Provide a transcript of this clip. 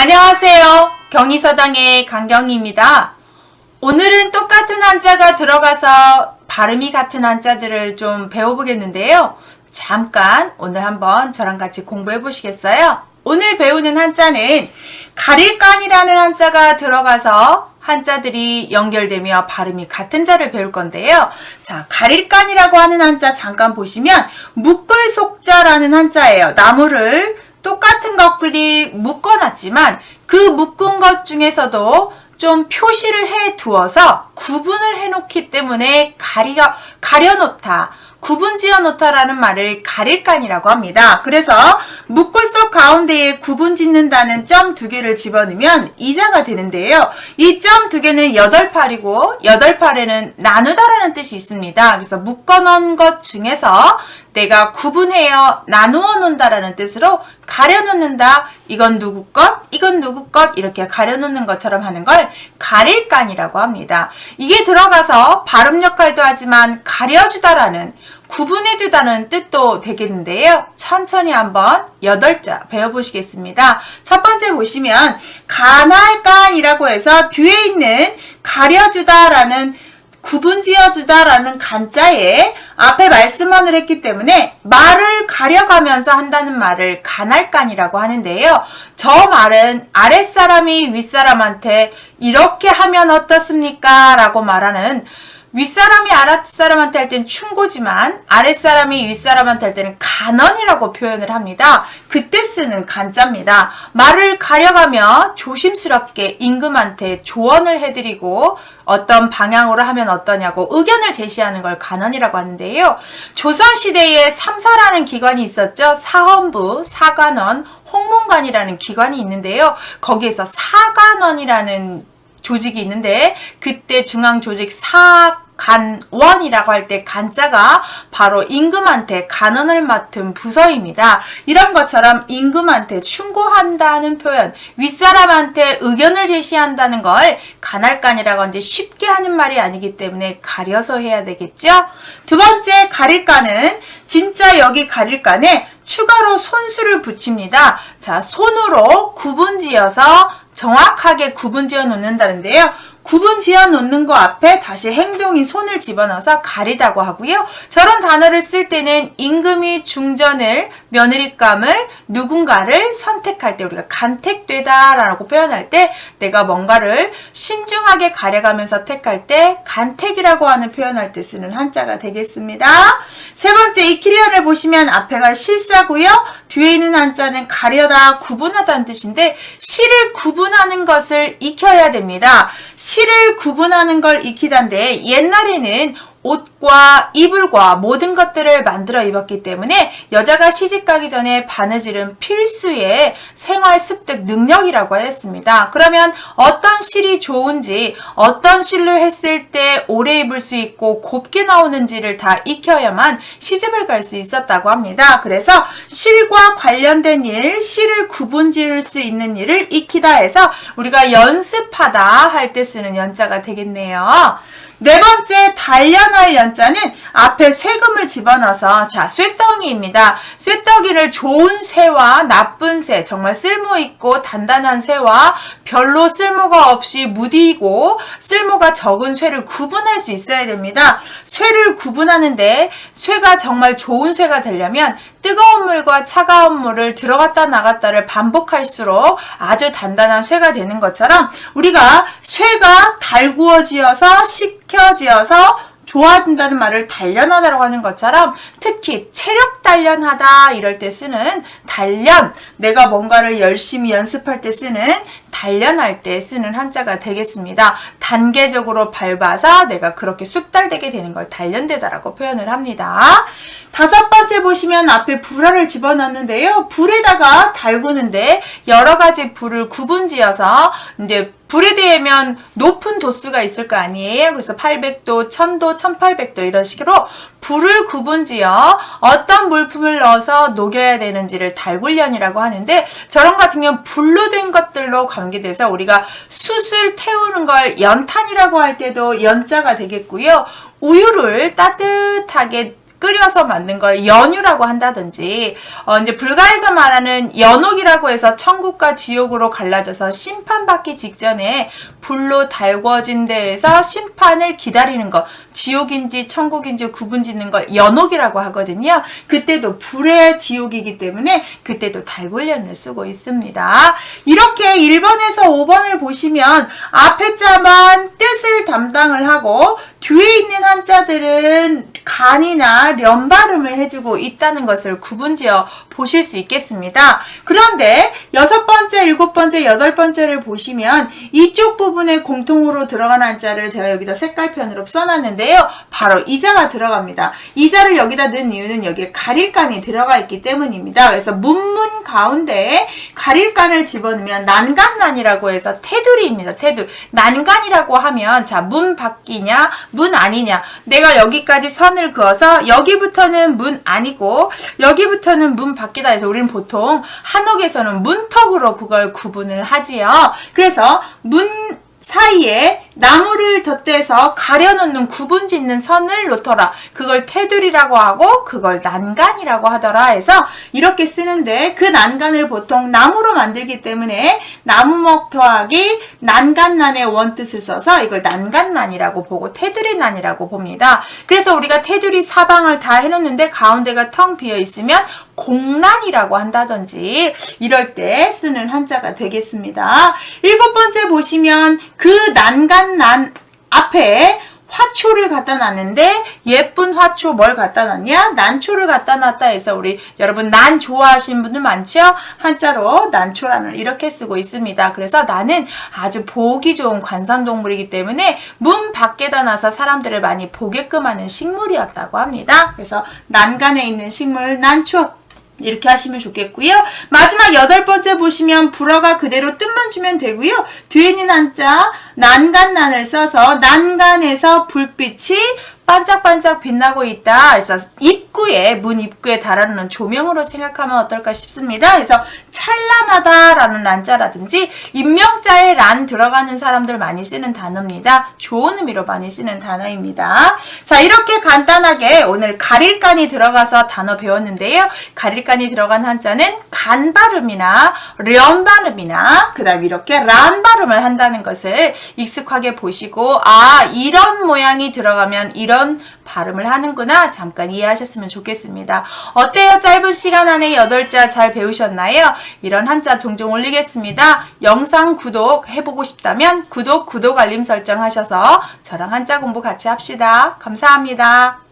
안녕하세요. 경희서당의 강경희입니다. 오늘은 똑같은 한자가 들어가서 발음이 같은 한자들을 좀 배워보겠는데요. 잠깐 오늘 한번 저랑 같이 공부해 보시겠어요? 오늘 배우는 한자는 가릴간이라는 한자가 들어가서 한자들이 연결되며 발음이 같은 자를 배울 건데요. 자, 가릴간이라고 하는 한자 잠깐 보시면 묶을 속자라는 한자예요. 나무를 똑같은 것들이 묶어놨지만 그 묶은 것 중에서도 좀 표시를 해 두어서 구분을 해 놓기 때문에 가려놓다, 구분 지어 놓다라는 말을 가릴간이라고 합니다. 그래서 묶을 속 가운데에 구분 짓는다는 점 두 개를 집어넣으면 이자가 되는데요. 이 점 두 개는 여덟팔이고 여덟팔에는 나누다라는 뜻이 있습니다. 그래서 묶어 놓은 것 중에서 내가 구분해요, 나누어 놓는다라는 뜻으로 가려놓는다. 이건 누구 것, 이건 누구 것 이렇게 가려놓는 것처럼 하는 걸 가릴간이라고 합니다. 이게 들어가서 발음 역할도 하지만 가려주다라는, 구분해주다는 뜻도 되겠는데요. 천천히 한번 8자 배워보시겠습니다. 첫 번째 보시면 간할간이라고 해서 뒤에 있는 가려주다라는, 구분 지어주다라는 간자에 앞에 말씀원을 했기 때문에 말을 가려가면서 한다는 말을 간할간이라고 하는데요. 저 말은 아랫사람이 윗사람한테 이렇게 하면 어떻습니까? 라고 말하는, 윗사람이 아랫사람한테 할 때는 충고지만 아랫사람이 윗사람한테 할 때는 간언이라고 표현을 합니다. 그때 쓰는 간자입니다. 말을 가려가며 조심스럽게 임금한테 조언을 해드리고 어떤 방향으로 하면 어떠냐고 의견을 제시하는 걸 간언이라고 하는데요. 조선시대에 삼사라는 기관이 있었죠. 사헌부, 사간원, 홍문관이라는 기관이 있는데요. 거기에서 사간원이라는 조직이 있는데 그때 중앙조직 사간원이라고 할 때 간자가 바로 임금한테 간언을 맡은 부서입니다. 이런 것처럼 임금한테 충고한다는 표현, 윗사람한테 의견을 제시한다는 걸 간할간이라고 하는데 쉽게 하는 말이 아니기 때문에 가려서 해야 되겠죠? 두 번째 가릴간은 진짜 여기 가릴간에 추가로 손수를 붙입니다. 자, 손으로 구분지어서 정확하게 구분 지어 놓는다는데요. 구분 지어 놓는 거 앞에 다시 행동이 손을 집어넣어서 가리다고 하고요. 저런 단어를 쓸 때는 임금이 중전을, 며느리감을, 누군가를 선택할 때 우리가 간택되다 라고 표현할 때 내가 뭔가를 신중하게 가려가면서 택할 때 간택이라고 하는 표현할 때 쓰는 한자가 되겠습니다. 세 번째 익히려를 보시면 앞에가 실사고요. 뒤에 있는 한자는 가려다, 구분하다는 뜻인데 실을 구분하는 것을 익혀야 됩니다. 실을 구분하는 걸 익히다인데 옛날에는 옷과 이불과 모든 것들을 만들어 입었기 때문에 여자가 시집가기 전에 바느질은 필수의 생활 습득 능력이라고 했습니다. 그러면 어떤 실이 좋은지, 어떤 실로 했을 때 오래 입을 수 있고 곱게 나오는지를 다 익혀야만 시집을 갈 수 있었다고 합니다. 그래서 실과 관련된 일, 실을 구분 지을 수 있는 일을 익히다 해서 우리가 연습하다 할 때 쓰는 연자가 되겠네요. 네 번째 단련할 연자는 앞에 쇠금을 집어넣어서, 자, 쇠떡이입니다. 쇠떡이를 좋은 쇠와 나쁜 쇠, 정말 쓸모있고 단단한 쇠와 별로 쓸모가 없이 무디고 쓸모가 적은 쇠를 구분할 수 있어야 됩니다. 쇠를 구분하는데 쇠가 정말 좋은 쇠가 되려면 뜨거운 물과 차가운 물을 들어갔다 나갔다를 반복할수록 아주 단단한 쇠가 되는 것처럼 우리가 쇠가 달구어지어서 식혀지어서 좋아진다는 말을 단련하다라고 하는 것처럼 특히 체력 단련하다 이럴 때 쓰는 단련, 내가 뭔가를 열심히 연습할 때 쓰는 단련할 때 쓰는 한자가 되겠습니다. 단계적으로 밟아서 내가 그렇게 숙달되게 되는 걸 단련되다라고 표현을 합니다. 다섯 번째 보시면 앞에 불화를 집어넣는데요. 불에다가 달구는데 여러 가지 불을 구분지어서 이제 불에 대면 높은 도수가 있을 거 아니에요. 그래서 800도, 1000도, 1800도 이런 식으로 불을 구분지어 어떤 물품을 넣어서 녹여야 되는지를 달굴련이라고 하는데 저런 같은 경우는 불로 된 것들로 관계돼서 우리가 숯을 태우는 걸 연탄이라고 할 때도 연자가 되겠고요. 우유를 따뜻하게 끓여서 만든 걸 연유라고 한다든지, 이제 불가에서 말하는 연옥이라고 해서 천국과 지옥으로 갈라져서 심판받기 직전에 불로 달궈진 데에서 심판을 기다리는 것, 지옥인지 천국인지 구분 짓는 걸 연옥이라고 하거든요. 그때도 불의 지옥이기 때문에 그때도 달굴연을 쓰고 있습니다. 이렇게 1번에서 5번을 보시면 앞에 자만 뜻을 담당을 하고 뒤에 있는 한자들은 간이나 련 발음을 해주고 있다는 것을 구분지어 보실 수 있겠습니다. 그런데 6번째, 7번째, 8번째를 보시면 이쪽 부분에 공통으로 들어간 한자를 제가 여기다 색깔편으로 써놨는데요. 바로 이자가 들어갑니다. 이자를 여기다 넣은 이유는 여기에 가릴간이 들어가 있기 때문입니다. 그래서 문문 가운데에 가릴간을 집어넣으면 난간난이라고 해서 테두리입니다. 테두리. 난간이라고 하면 자, 문 밖이냐 문 아니냐, 내가 여기까지 선을 그어서 여기부터는 문 아니고 여기부터는 문 밖이다 해서 우리는 보통 한옥에서는 문턱으로 그걸 구분을 하지요. 그래서 문 사이에 나무를 덧대서 가려놓는 구분 짓는 선을 놓더라. 그걸 테두리라고 하고 그걸 난간이라고 하더라 해서 이렇게 쓰는데, 그 난간을 보통 나무로 만들기 때문에 나무목 더하기 난간난의 원뜻을 써서 이걸 난간난이라고 보고 테두리난이라고 봅니다. 그래서 우리가 테두리 사방을 다 해놓는데 가운데가 텅 비어 있으면 공란이라고 한다든지 이럴 때 쓰는 한자가 되겠습니다. 7번째 보시면 그 난간난 앞에 화초를 갖다 놨는데 예쁜 화초 뭘 갖다 놨냐? 난초를 갖다 놨다 해서 우리 여러분 난 좋아하시는 분들 많죠? 한자로 난초란을 이렇게 쓰고 있습니다. 그래서 나는 아주 보기 좋은 관상동물이기 때문에 문 밖에다 놔서 사람들을 많이 보게끔 하는 식물이었다고 합니다. 그래서 난간에 있는 식물 난초 이렇게 하시면 좋겠고요. 마지막 8번째 보시면 불어가 그대로 뜻만 주면 되고요. 뒤에 있는 한자 난간난을 써서 난간에서 불빛이 반짝반짝 빛나고 있다. 그래서 입구에, 문 입구에 달아놓는 조명으로 생각하면 어떨까 싶습니다. 그래서 찬란하다라는 난자라든지 임명자에 란 들어가는 사람들 많이 쓰는 단어입니다. 좋은 의미로 많이 쓰는 단어입니다. 자, 이렇게 간단하게 오늘 가릴간이 들어가서 단어 배웠는데요. 가릴간이 들어간 한자는 간 발음이나 련 발음이나 그 다음 이렇게 란 발음을 한다는 것을 익숙하게 보시고, 아, 이런 모양이 들어가면 이런 발음을 하는구나, 잠깐 이해하셨으면 좋겠습니다. 어때요? 짧은 시간 안에 8자 잘 배우셨나요? 이런 한자 종종 올리겠습니다. 영상 구독 해보고 싶다면 구독 알림 설정 하셔서 저랑 한자 공부 같이 합시다. 감사합니다.